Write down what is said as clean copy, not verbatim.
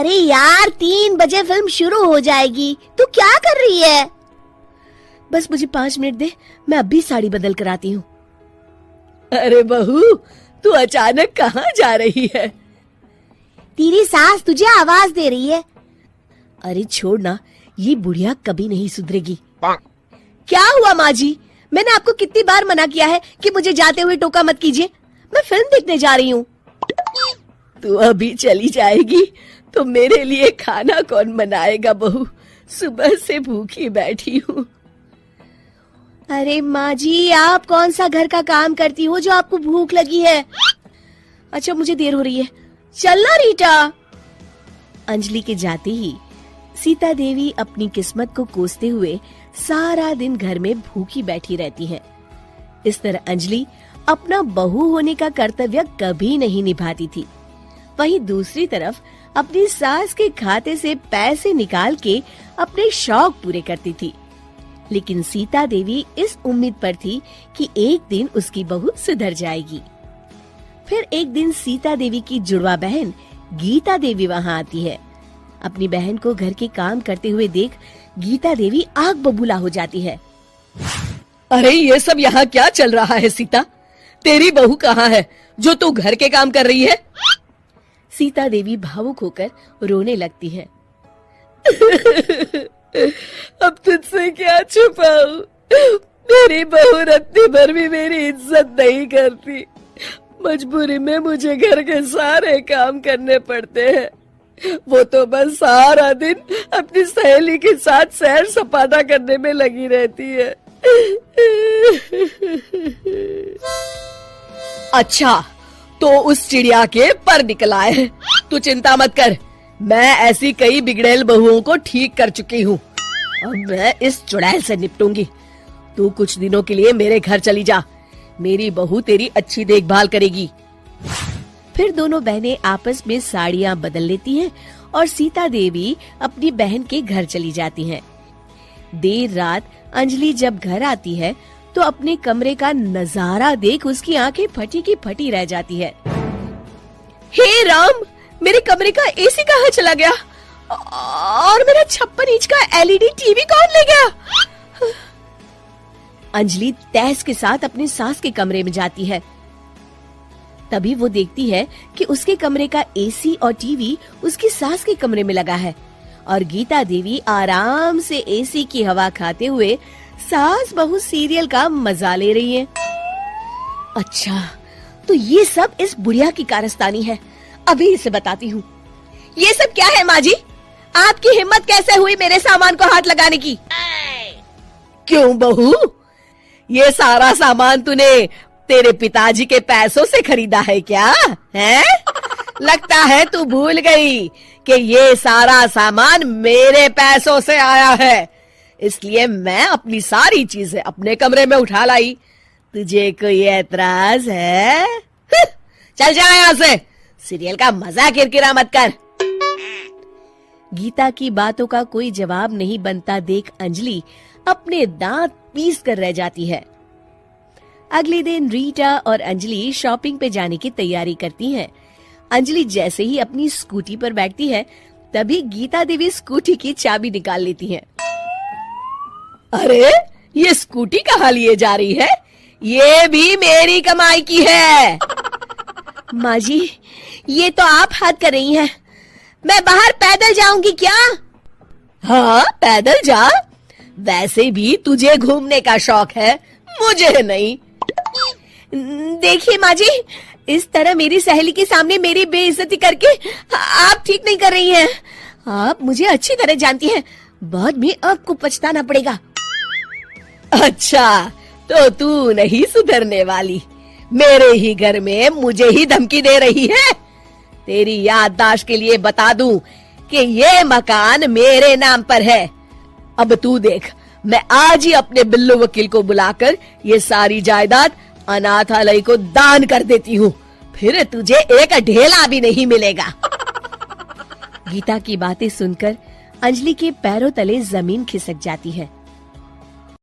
अरे यार 3 बजे फिल्म शुरू हो जाएगी, तू क्या कर रही है? बस मुझे 5 मिनट दे, मैं अभी साड़ी बदल कर आती हूँ। अरे बहू, तू अचानक कहाँ जा रही है? तेरी सास तुझे आवाज दे रही है। अरे छोड़ ना, ये बुढ़िया कभी नहीं सुधरेगी। क्या हुआ माँ जी? मैंने आपको कितनी बार मना किया है कि मुझे जाते हुए टोका मत कीजिए, मैं फिल्म देखने जा रही हूँ। तू अभी चली जाएगी तो मेरे लिए खाना कौन बनाएगा बहू? सुबह से भूखी बैठी हूँ। अरे माँ जी, आप कौन सा घर का काम करती हो जो आपको भूख लगी है? अच्छा मुझे देर हो रही है, चलना रीटा। अंजलि के जाते ही सीता देवी अपनी किस्मत को कोसते हुए सारा दिन घर में भूखी बैठी रहती है। इस तरह अंजलि अपना बहू होने का कर्तव्य कभी नहीं निभाती थी। वहीं दूसरी तरफ अपनी सास के खाते से पैसे निकाल के अपने शौक पूरे करती थी। लेकिन सीता देवी इस उम्मीद पर थी कि एक दिन उसकी बहू सुधर जाएगी। फिर एक दिन सीता देवी की जुड़वा बहन गीता देवी वहाँ आती है। अपनी बहन को घर के काम करते हुए देख गीता देवी आग बबूला हो जाती है। अरे ये सब यहाँ क्या चल रहा है सीता? तेरी बहू कहाँ है जो तू घर के काम कर रही है? सीता देवी भावुक होकर रोने लगती है। अब तुझसे क्या छुपाऊं? मेरी बहू रत्ती भर भी मेरी इज्जत नहीं करती। मजबूरी में मुझे घर के सारे काम करने पड़ते हैं। वो तो बस सारा दिन अपनी सहेली के साथ सैर सपाटा करने में लगी रहती है। अच्छा, तो उस चिड़िया के पर निकल आए। तू चिंता मत कर, मैं ऐसी कई बिगड़ैल बहुओं को ठीक कर चुकी हूँ। अब मैं इस चुड़ैल से निपटूंगी। तू कुछ दिनों के लिए मेरे घर चली जा, मेरी बहू तेरी अच्छी देखभाल करेगी। फिर दोनों बहनें आपस में साड़ियाँ बदल लेती हैं और सीता देवी अपनी बहन के घर चली जाती हैं। देर रात अंजलि जब घर आती है तो अपने कमरे का नजारा देख उसकी आंखें फटी की फटी रह जाती है। हे राम, मेरे कमरे का एसी कहाँ चला गया? और मेरा 56 इंच का एलईडी टीवी कौन ले गया? अंजलि तहस के साथ अपने सास के कमरे में जाती है। तभी वो देखती है कि उसके कमरे का एसी और टीवी उसकी सास के कमरे में लगा है और गीता देवी आराम से एसी की हवा खाते हुए सास बहू सीरियल का मजा ले रही है। अच्छा, तो ये सब इस बुढ़िया की कारस्तानी है। अभी इसे बताती हूँ। ये सब क्या है माँ जी? आपकी हिम्मत कैसे हुई मेरे सामान को हाथ लगाने की? क्यों बहू, ये सारा सामान तूने तेरे पिताजी के पैसों से खरीदा है क्या? हैं? लगता है तू भूल गई कि ये सारा सामान मेरे पैसों से आया है, इसलिए मैं अपनी सारी चीजें अपने कमरे में उठा लाई। तुझे कोई एतराज है? चल जा यहाँ से, सीरियल का मजा किरकिरा मत कर। गीता की बातों का कोई जवाब नहीं बनता देख अंजलि अपने दांत पीस कर रह जाती है। अगले दिन रीटा और अंजलि शॉपिंग पे जाने की तैयारी करती हैं। अंजलि जैसे ही अपनी स्कूटी पर बैठती है तभी गीता देवी स्कूटी की चाबी निकाल लेती हैं। अरे ये स्कूटी कहाँ लिए जा रही है? ये भी मेरी कमाई की है। माँ जी, ये तो आप हद कर रही हैं। मैं बाहर पैदल जाऊंगी क्या? हाँ पैदल जा, वैसे भी तुझे घूमने का शौक है, मुझे नहीं। देखिए माँ जी, इस तरह मेरी सहेली के सामने मेरी बेइज्जती करके आप ठीक नहीं कर रही हैं। आप मुझे अच्छी तरह जानती हैं, बाद में आपको पछताना पड़ेगा। अच्छा, तो तू नहीं सुधरने वाली, मेरे ही घर में मुझे ही धमकी दे रही है। तेरी याददाश्त के लिए बता दूं कि ये मकान मेरे नाम पर है। अब तू देख, मैं आज ही अपने बिल्लू वकील को बुलाकर ये सारी जायदाद अनाथालय को दान कर देती हूँ, फिर तुझे एक ढेला भी नहीं मिलेगा। गीता की बातें सुनकर अंजलि के पैरों तले जमीन खिसक जाती है।